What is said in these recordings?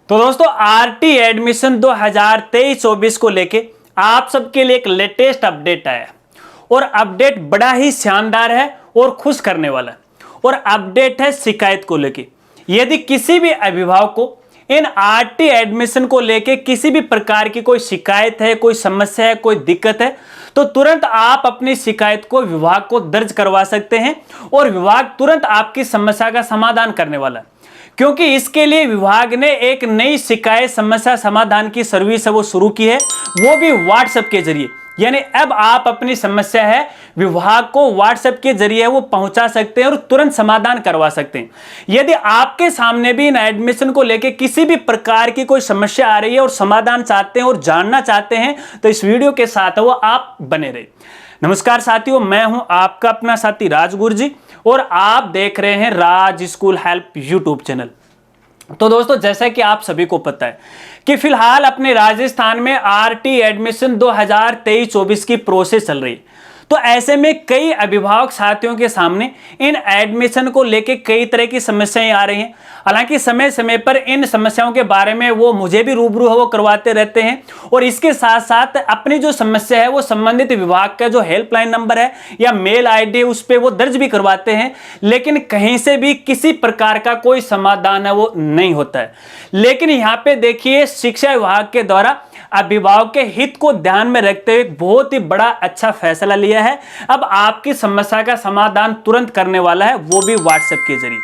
तो दोस्तों RT admission 2023-24 को लेके आप सबके लिए एक लेटेस्ट अपडेट आया और अपडेट बड़ा ही शानदार है और खुश करने वाला है। और अपडेट है शिकायत को लेके। यदि किसी भी अभिभावक को इन आरटी एडमिशन को लेके किसी भी प्रकार की कोई शिकायत है, कोई समस्या है, कोई दिक्कत है, तो तुरंत आप अपनी शिकायत को विभाग को दर्ज करवा सकते हैं और विभाग तुरंत आपकी समस्या का समाधान करने वाला है। क्योंकि इसके लिए विभाग ने एक नई शिकायत समस्या समाधान की सर्विस है वो शुरू की है, वो भी व्हाट्सएप के जरिए। यानी अब आप अपनी समस्या है विभाग को व्हाट्सएप के जरिए वो पहुंचा सकते हैं और तुरंत समाधान करवा सकते हैं। यदि आपके सामने भी इन एडमिशन को लेकर किसी भी प्रकार की कोई समस्या आ रही है और समाधान चाहते हैं और जानना चाहते हैं तो इस वीडियो के साथ वो आप बने रहे। नमस्कार साथियों, मैं हूं आपका अपना साथी राज गुरजी और आप देख रहे हैं राज स्कूल हेल्प यूट्यूब चैनल। तो दोस्तों जैसा कि आप सभी को पता है कि फिलहाल अपने राजस्थान में आरटी एडमिशन 2023-24 की प्रोसेस चल रही है। तो ऐसे में कई अभिभावक साथियों के सामने इन एडमिशन को लेके कई तरह की समस्याएं आ रही हैं। हालांकि समय समय पर इन समस्याओं के बारे में वो मुझे भी रूबरू है वो करवाते रहते हैं और इसके साथ साथ अपनी जो समस्या है वो संबंधित विभाग का जो हेल्पलाइन नंबर है या मेल आईडी उस पर वो दर्ज भी करवाते हैं, लेकिन कहीं से भी किसी प्रकार का कोई समाधान है वो नहीं होता है। लेकिन यहाँ पे देखिए शिक्षा विभाग के द्वारा अभिभावक के हित को ध्यान में रखते हुए बहुत ही बड़ा अच्छा फैसला लिया है। अब आपकी समस्या का समाधान तुरंत करने वाला है, वो भी व्हाट्सएप के जरिए।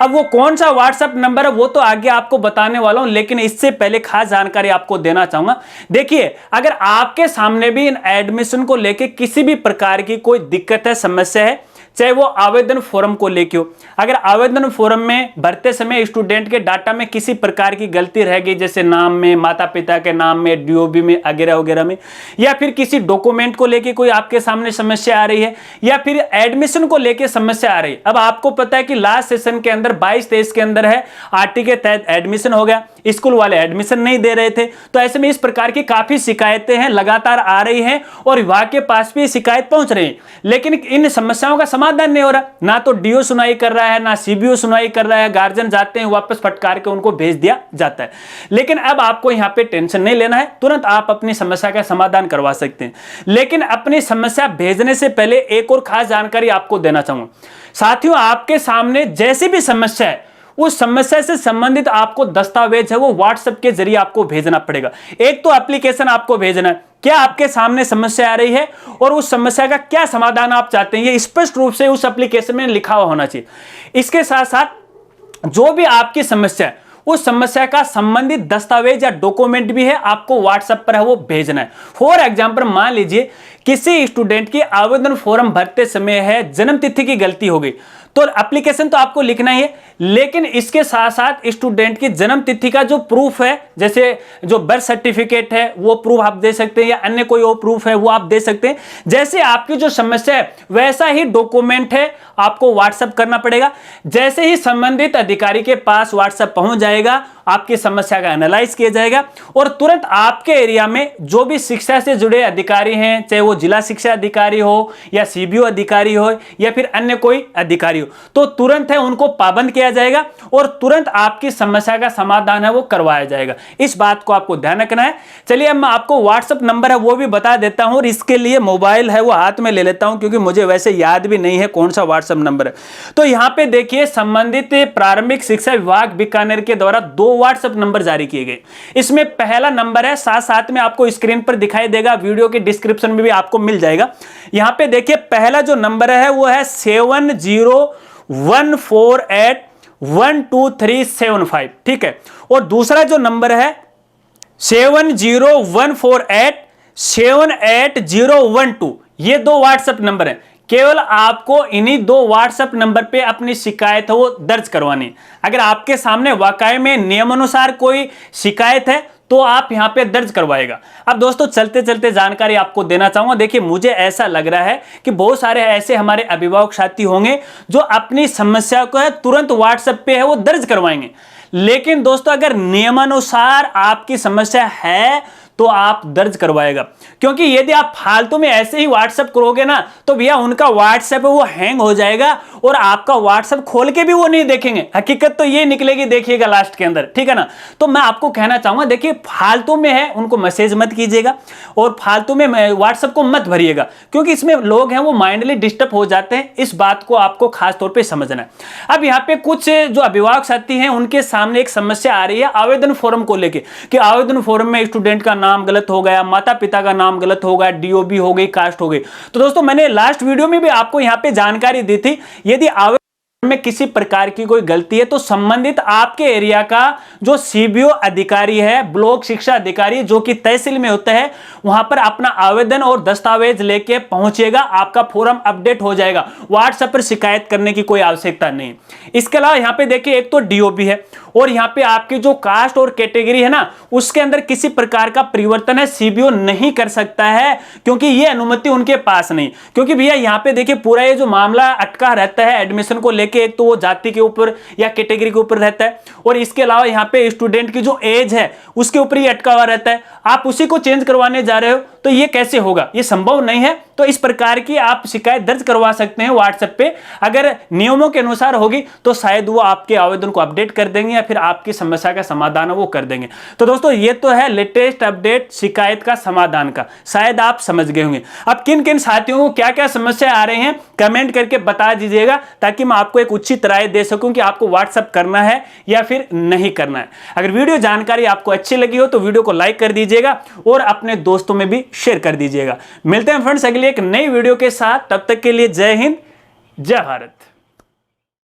अब वो कौन सा व्हाट्सएप नंबर है वो तो आगे आपको बताने वाला हूं, लेकिन इससे पहले खास जानकारी आपको देना चाहूंगा। देखिए, अगर आपके सामने भी इन एडमिशन को लेके किसी भी प्रकार की कोई दिक्कत है, समस्या है, चाहे वो आवेदन फॉर्म को लेके हो, अगर आवेदन फॉर्म में भरते समय स्टूडेंट के डाटा में किसी प्रकार की गलती रह गई, जैसे नाम में, माता पिता के नाम में, डीओबी में वगैरह वगैरह में, या फिर किसी डॉक्यूमेंट को लेके कोई आपके सामने समस्या आ रही है, या फिर एडमिशन को लेके समस्या आ रही है। अब आपको पता है कि लास्ट सेशन के अंदर 22-23 के अंदर है आरटी के तहत एडमिशन हो गया, स्कूल वाले एडमिशन नहीं दे रहे थे। तो ऐसे में इस प्रकार की काफी शिकायतें हैं, लगातार आ रही हैं और विभाग के पास भी शिकायत पहुंच रही है, लेकिन इन समस्याओं का समाधान नहीं हो रहा। ना तो डीओ सुनवाई कर रहा है, ना सीबीओ सुनवाई कर रहा है, गार्जियन जाते हैं वापस फटकार के उनको भेज दिया जाता है। लेकिन अब आपको यहां पे टेंशन नहीं लेना है, तुरंत आप अपनी समस्या का समाधान करवा सकते हैं। लेकिन अपनी समस्या भेजने से पहले एक और खास जानकारी आपको देना चाहूंगा। साथियों, आपके सामने जैसी भी समस्या है उस समस्या से संबंधित आपको दस्तावेज है वो व्हाट्सएप के जरिए आपको भेजना पड़ेगा। एक तो एप्लीकेशन आपको भेजना है, क्या आपके सामने समस्या आ रही है और उस समस्या का क्या समाधान आप चाहते हैं, ये स्पष्ट रूप से उस एप्लीकेशन में लिखा हुआ होना चाहिए। इसके साथ साथ जो भी आपकी समस्या है उस समस्या का संबंधित दस्तावेज या डॉक्यूमेंट भी है आपको व्हाट्सएप पर है वो भेजना है। फॉर एग्जांपल, मान लीजिए किसी स्टूडेंट की आवेदन फॉर्म भरते समय है जन्म तिथि की गलती हो गई, तो एप्लीकेशन तो आपको लिखना ही है, लेकिन इसके साथ साथ स्टूडेंट की जन्म तिथि का जो प्रूफ है, जैसे जो बर्थ सर्टिफिकेट है वो प्रूफ आप दे सकते हैं, या अन्य कोई और प्रूफ है वो आप दे सकते हैं। जैसे आपकी जो समस्या है वैसा ही डॉक्यूमेंट है आपको व्हाट्सएप करना पड़ेगा। जैसे ही संबंधित अधिकारी के पास व्हाट्सएप पहुंच जाएगा, आपकी समस्या का एनालाइज किया जाएगा और तुरंत आपके एरिया में जो भी शिक्षा से जुड़े अधिकारी हैं, चाहे वो जिला शिक्षा अधिकारी हो या सीबीओ अधिकारी हो या फिर अन्य कोई अधिकारी हो, तो तुरंत है उनको पाबंद किया जाएगा और तुरंत आपकी समस्या का समाधान है वो करवाया जाएगा। इस बात को आपको ध्यान रखना है। चलिए अब मैं आपको व्हाट्सएप नंबर है वो भी बता देता हूं और इसके लिए मोबाइल है वो हाथ में ले लेता हूं, क्योंकि मुझे वैसे याद भी नहीं है कौन सा व्हाट्सएप नंबर है। तो यहां पे देखिए, संबंधित प्रारंभिक शिक्षा विभाग बीकानेर के द्वारा 2 व्हाट्सएप नंबर जारी किए गए। इसमें पहला नंबर है, साथ में आपको स्क्रीन पर दिखाई देगा, वीडियो के डिस्क्रिप्शन में भी आपको मिल जाएगा। यहां पे देखिए पहला जो नंबर है वो है 7014812375, ठीक है। और दूसरा जो नंबर है 7014878012, ये 2 व्हाट्सएप नंबर है। केवल आपको इन्हीं 2 व्हाट्सएप नंबर पे अपनी शिकायत है वो दर्ज करवानी है। अगर आपके सामने वाकई में नियमानुसार कोई शिकायत है तो आप यहां पे दर्ज करवाएगा। अब दोस्तों चलते चलते जानकारी आपको देना चाहूंगा। देखिए, मुझे ऐसा लग रहा है कि बहुत सारे ऐसे हमारे अभिभावक साथी होंगे जो अपनी समस्या को है तुरंत व्हाट्सएप पे है वो दर्ज करवाएंगे, लेकिन दोस्तों अगर नियमानुसार आपकी समस्या है तो आप दर्ज करवाएगा। क्योंकि यदि आप फालतू में ऐसे ही व्हाट्सएप करोगे ना तो भैया उनका व्हाट्सएप वो हैंग हो जाएगा और आपका व्हाट्सएप खोल के भी वो नहीं देखेंगे। हकीकत तो ये निकलेगी, देखिएगा लास्ट के अंदर, ठीक है ना। तो मैं आपको कहना चाहूंगा, देखिए फालतू में है उनको मैसेज मत कीजिएगा और फालतू में व्हाट्सएप को मत भरिएगा, क्योंकि इसमें लोग हैं वो माइंडली डिस्टर्ब हो जाते हैं। इस बात को आपको खास तौर पे समझना है। अब यहाँ पे कुछ जो अभिभावक साथी हैं उनके सामने एक समस्या आ रही है आवेदन फॉर्म को लेके, कि आवेदन फॉर्म में स्टूडेंट का नाम गलत हो गया, माता पिता का नाम गलत हो गया, डीओबी हो गई, कास्ट हो गई। तो दोस्तों मैंने लास्ट वीडियो में भी आपको यहाँ पे जानकारी दी थी, यदि आवेदन में किसी प्रकार की कोई गलती है तो संबंधित आपके एरिया का जो सीबीओ अधिकारी है, ब्लॉक शिक्षा अधिकारी जो कि तहसील में होता है, वहां पर अपना आवेदन और दस्तावेज लेके पहुंचेगा, आपका फॉर्म अपडेट हो जाएगा। व्हाट्सएप पर शिकायत करने की कोई आवश्यकता नहीं। इसके अलावा यहाँ पे देखिए एक तो डीओबी है और यहाँ पे आपकी जो कास्ट और कैटेगरी है ना उसके अंदर किसी प्रकार का परिवर्तन है सीबीओ नहीं कर सकता है, क्योंकि ये अनुमति उनके पास नहीं। क्योंकि भैया यहाँ पे देखिए पूरा ये जो मामला अटका रहता है एडमिशन को लेके, एक तो वो जाति के ऊपर या कैटेगरी के ऊपर रहता है और इसके अलावा यहाँ पे स्टूडेंट की जो एज है उसके ऊपर ही अटका हुआ रहता है। आप उसी को चेंज करवाने जा रहे हो तो ये कैसे होगा, ये संभव नहीं है। तो इस प्रकार की आप शिकायत दर्ज करवा सकते हैं व्हाट्सएप पे। अगर नियमों के अनुसार होगी तो शायद वो आपके आवेदन को अपडेट कर देंगे या फिर आपकी समस्या का समाधान वो कर देंगे। तो दोस्तों ये तो है लेटेस्ट अपडेट शिकायत का समाधान का, शायद आप समझ गए होंगे। अब किन किन साथियों को क्या क्या समस्या आ रही हैं कमेंट करके बता दीजिएगा, ताकि मैं आपको एक उचित राय दे सकूं कि आपको व्हाट्सएप करना है या फिर नहीं करना है। अगर वीडियो जानकारी आपको अच्छी लगी हो तो वीडियो को लाइक कर दीजिएगा और अपने दोस्तों में भी शेयर कर दीजिएगा। मिलते हैं फ्रेंड्स अगली एक नई वीडियो के साथ, तब तक के लिए जय हिंद, जय भारत।